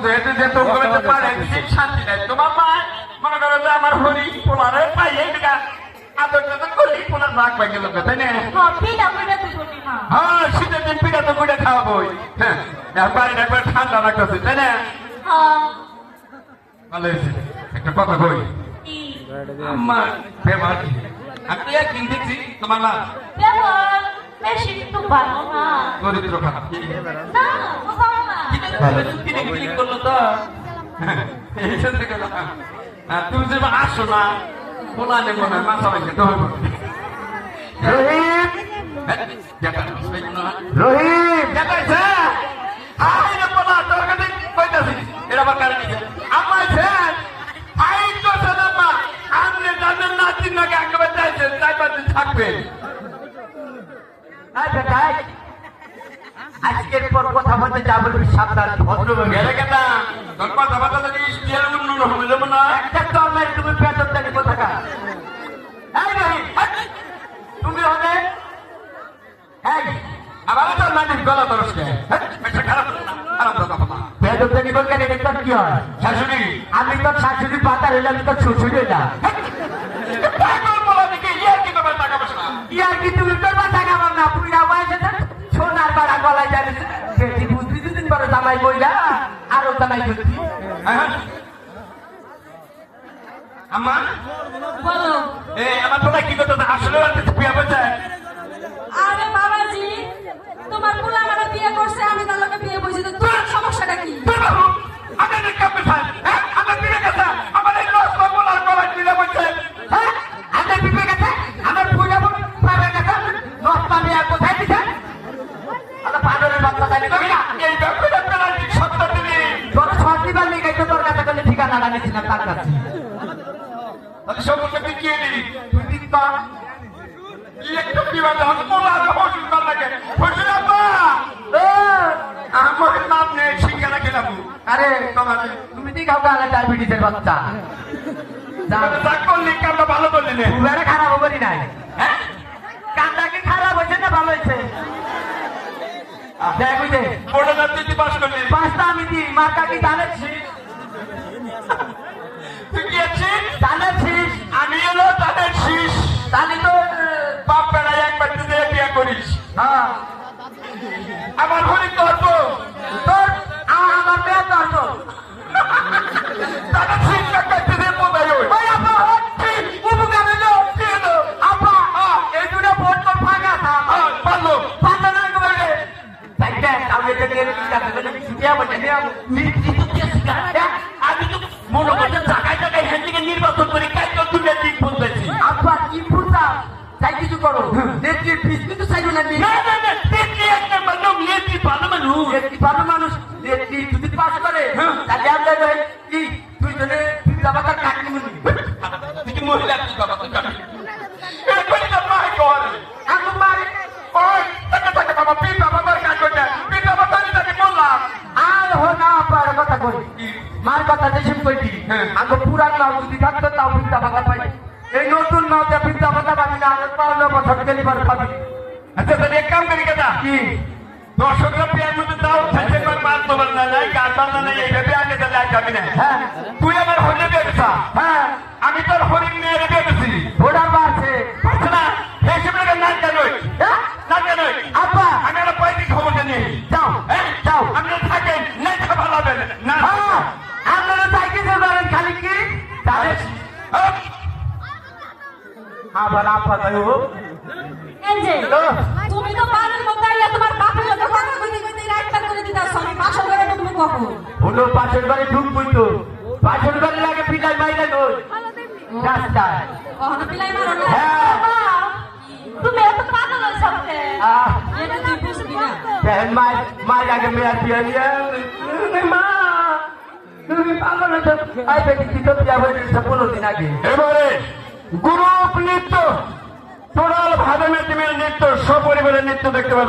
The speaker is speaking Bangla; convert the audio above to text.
যেহেতু যে তো করতে পারে ঠিক শান্তি নাই তোমার মা মনে করো যে আমার হরি পোলারে পাই এই টাকা আদর তো করলি পোলার ভাগ পাই গেল তাই না হ্যাঁ শীতের দিন পিঠা তো পিঠা খাওয়াবোই হ্যাঁ বাড়িটা একবার ঠান্ডা লাগতেছে তাই না ভালো হয়েছে একটা কথা কই আমার ব্যবহার কি আমি একদিন দেখছি তোমার মা চরিত্র খারাপ করলো তো তুমি যে আসো না বলা নেবো না মাথা ভাঙে তো রহিম রহিম দেখাইছে আমি রে বলা তোর কাছে কইতাছি এরা আবার কারণ আমার স্যার আইন তো সালামা আপনি জানেন না তিন নাকি একেবারে চাইছেন তাই পাচ্ছেন থাকবেন আজকের পর কথা বলতে যা বলবি সাবধান ভদ্রভাবে তোর কথা বলতে একটা তো অনলাইন তুমি পেটর জানি কোথাকার তুমি হবে আবার তো নানির গলা তরসকে খারাপ পেটর জানি বলতে এটা কি হয় শাশুড়ি আমি তো শাশুড়ি পাতা রইলাম তো শ্বশুর হইলাম ইয়ার কি তুমি তোর টাকা পাব না পুরা বয়সে সোনার পাড়া গলায় জানিস বেটি বুঝলি দুদিন পরে জামাই বইলা আরো জামাই করছি আমার বলো আমার তোরা কি করতে আসলে বিয়ে করছে আরে বাবাজি তোমার পোলা আমার বিয়ে করছে আমি তার লোকে বিয়ে বসে তো তোমার সমস্যাটা কি আমাদের কাপে খান আমার বিয়ে কথা আমার এই লস বলার গলায় বিয়ে করছে হ্যাঁ আমার বিবে কথা আমার পুরা পাবে কথা লস পাবে আর কোথায় দিছে আলা পাগলের বাচ্চা জানি তুমি না এই ব্যাপারটা পেনাল্টি সত্য দিবি তোর ছটি বার লিখে তো তোর কাছে কোনো ঠিকানা লাগিয়েছিলাম তার কাছে তাহলে সমস্ত বিকিয়ে দিবি তুই দিন তো একটু বিবাদ হবে বলা হসুল কর লাগে হসুল আব্বা আমার নাম নেই সিঙ্গারা খেলাম আরে তুমি দি খাও গালে ডায়াবেটিসের বাচ্চা যা করলি কামটা ভালো করলি না পুরাটা খারাপ হবনি নাই হ্যাঁ কামটা কি খারাপ হয়েছে না ভালো হয়েছে দেখ বুঝে পড়ে না তুই পাস করলি পাঁচটা আমি দিই মার্কা কি জানাচ্ছি তুই কি আছিস জানাচ্ছিস আমি এলো তাদের শীষ তাহলে তো বাপ বেড়ায় একবার তুই বিয়ে করিস হ্যাঁ আমার হরি তোর তো তোর আমার মেয়ে তোর তো তাদের শীষ করতে দিয়ে বোঝাই ওই ওই আপা হচ্ছি উপকার হলো আপা এই দুটো ভোট তোর ফাঁকা থাক পারলো পাতা না করে দেখ আমি এটা নিয়ে কাছে করে ছুটিয়া বসে নিয়ে মিষ্টি তো আমি তো মনে করছি জায়গায় জায়গায় হ্যান্ডিকে নির্বাচন করে কাজ দুটো দিক বলতেছি আপা কি বুঝা তাই কিছু করো নেত্রীর ফিস কিন্তু চাইলো না না না না দেখি একটা মানুষ নেত্রী ভালো মানুষ নেত্রী ভালো মানুষ নেত্রী যদি পাস করে তাহলে আমরা কি তুই জনে বাবাকার কাটনি মুনি তুই কি মহিলা তুই বাবা তুই কাটি এখনই তো মাই কর আমি মারি ওই টাকা টাকা বাবা পি বাবা তোর কাজ করতে পি বাবা তোর তাকে বললাম আর হো না পার কথা কই মার কথা দেশে কইতি আগে পুরান নাম যদি থাকতো তাও পিতা বাবা পাই এই নতুন নামটা পিতা বাবা পাবি না আর পাওনা বছর গেলি বার পাবি আচ্ছা তাহলে এক কাম করি কথা কি দর্শকরা পেয়ার মধ্যে দাও থাকতে পার মাছ তো বল না নাই গাছ বান্ধা নাই এইভাবে আগে তাহলে আজ যাবি না হ্যাঁ তুই আমার হরিণে বেরছা হ্যাঁ আমি তোর হরিণ নিয়ে বেরছি ভোটার বাড়ছে বুঝছ না হিসেবে না কেন না কেন আপা আমি একটা পয়সা খবর নিয়ে যাও হ্যাঁ যাও আপনি থাকেন নাই খাবার লাগবে না হ্যাঁ আপনারা সাইকেল চালাবেন খালি কি তাহলে আবার আপা কইও এনজে তুমি তো বাড়ির মধ্যে আইয়া তোমার বাপের লোকে কথা কইতে কইতে রাইটটা করে দিতাছ আমি বাসা করে তুমি কখন হলো পাশের বাড়ি ঢুকবই তো পাশের বাড়ি লাগে পিটাই মাইরা নই রাস্তায় ওহন পিলাই মারো না হ্যাঁ। বাবা, তুমি এত পাগল হইছ কে এটা তুই বুঝবি না দেন মাই আগে মেয়ার দিয়ে নিয়ে মা তুমি পাগল তো আই বেটি তো বিয়া হয়ে গেছে 15 দিন আগে এবারে গ্রুপ নৃত্য টোটাল ভাবে মেটিমের নৃত্য সপরিবারের নৃত্য দেখতে পাবে।